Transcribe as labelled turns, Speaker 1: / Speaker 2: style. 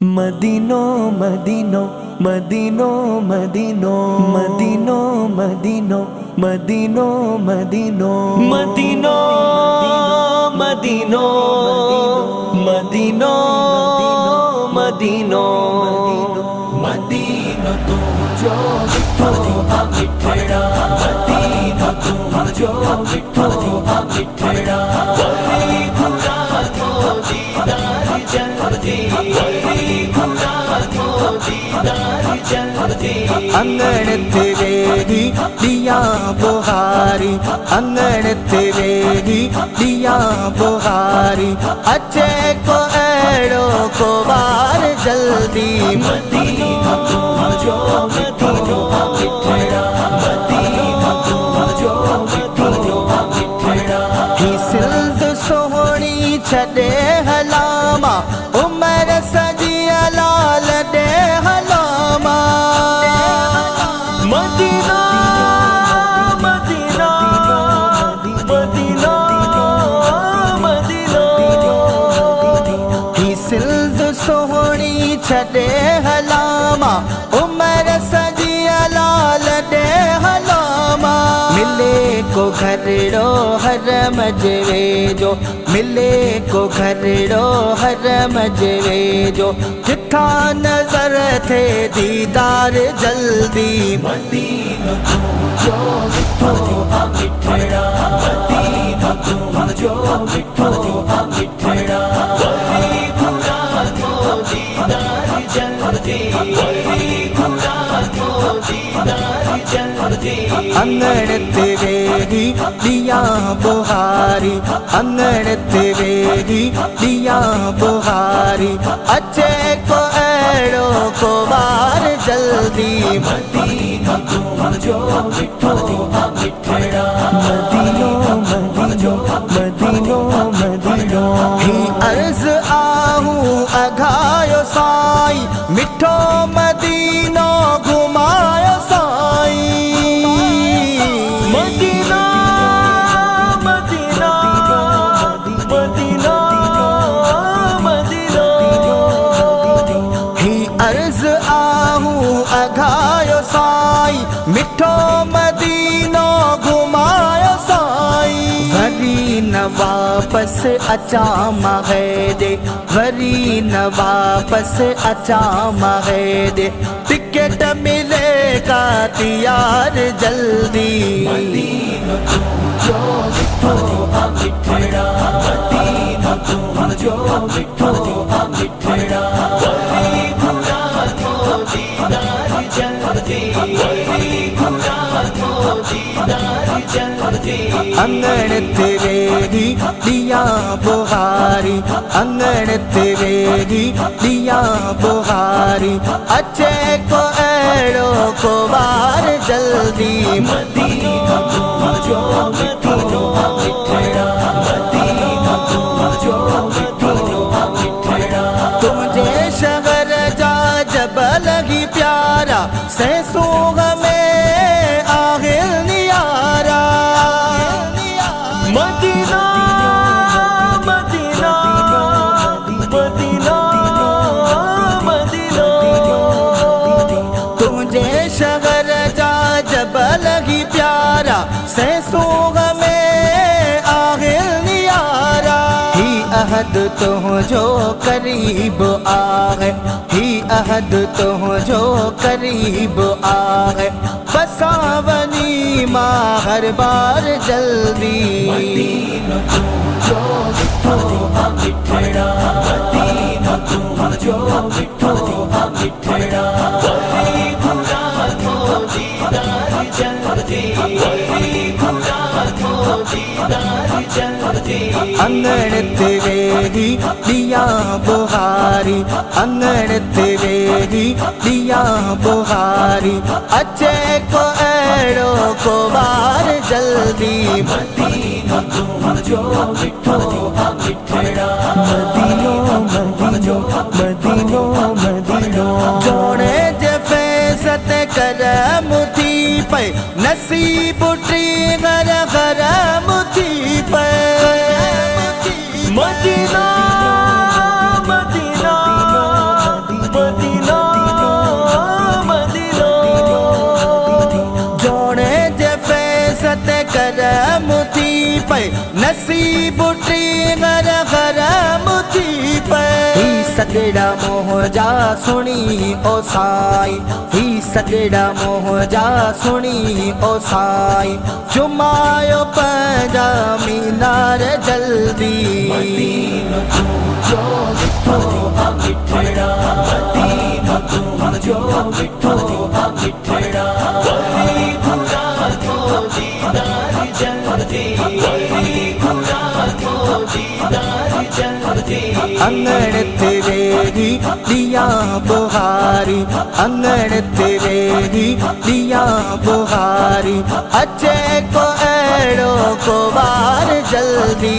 Speaker 1: मदीनो मदीनो मदीनो मदीनो मदीनो मदीनो मदीनो मदीनो मदीनो मदीनो मदीनो मदीनो मदीनो तुम जो मिठो मिठड़ा मदीनो तुम जो मिठो मिठड़ा खुदा थो दीदार जल्दी अंगण तेरे ही दिया बुहारी अंगण तेरे ही दिया बुहारी अच्छे को एड़ो को बार जल्दी मदीनो तुम जो मदीनो मिठड़ा मदीनो तुम जो मदीनो मिठड़ा ही सिल्द सोहनी छड़े हलामा उमर सजिया लाल दे हलामा मदीना मदीना मदीना मदीना ही सिल्द सोहनी छड़े हलामा उमर सजिया लाल दे हलामा मिले को घरड़ो हरम जवे जो मिले को घरड़ो हरम जवे जो जिठा नजर थे दीदार जल्दी मदीनो तुम जो मिठो मिठड़ा मदीनो तुम जो मिठो मिठड़ा खुदा थो दीदार जल्दी खुदा थो दीदार जल्दी अंगण तेरे ही दिया बुहारी अंगण तेरे ही दिया बुहारी अच्छे को एड़ो को बार जल्दी मदीनो तुम जो मिठो मिठड़ा मदीनो मदीनो मदीनो मदीनो ही अर्ज आहूं अघायो साई मिठो मदीनो घुमायो साई मदीना मदीना मदीना मदीना ही अर्ज आहूं अघायो साई मिठो मदीनो घुमायो साई वरी न वापस अचा महे दे वरी न वापस अचा महे दे टिकट मिलेगा तैयार जल्दी मदीनो तुम जो मिठो मिठड़ा मदीनो तुम जो मिठो मिठड़ा खुदा थो दीदार जल्दी खुदा थो दीदार जल्दी अंगण तेरे ही दिया बुहारी अंगण तेरे ही दिया बुहारी अच्छे को एड़ो को बार जल्दी मदीनो तुम जो मिठो मिठड़ा मदीनो तुम जो मिठो मिठड़ा तुझे शहर जा जब लगी प्यारा से सूग में आहिर नियारा मदीना मदीना मदीना मदीना तुझे शहर जा जब लगी प्यारा से सूग में आहिर नियारा ही अहद तो जो करीब आहे ही अहद तो जो करीब आहे बसावनी माँ हर बार जल्दी मदीनो तुम जो मिठो मिठड़ा मदीनो तुम जो मिठो मिठड़ा खुदा थो दीदार जल्दी खुदा थो दीदार जल्दी अंगण तेरे ही दिया बुहारी अंगण तेरे ही दिया बुहारी अच्छे को एड़ो को बार जल्दी मदीनो तुम जो मिठो मिठड़ा मदीनो मदीनो मदीनो मदीनो जोड़े जफे सत करम थी पे नसीब उठी घर गरम थी पे मदीना मदीना पे नसीब टी गर गरम थी पे ही सगड़ा मोह जा सुनी ओ साई ही सगड़ा मोह जा सुनी ओ साई जुमायो पंजा मीनार जल्दी मदीनो जो मिठो मिठड़ा मदीनो जो मिठो मिठड़ा वही खुदा को दीदार जल्दी वही खुदा को दीदार जल्दी अंगण तेरे ही दिया बुहारी अंगण तेरे ही दिया बुहारी अच्छे को एड़ो को बार जल्दी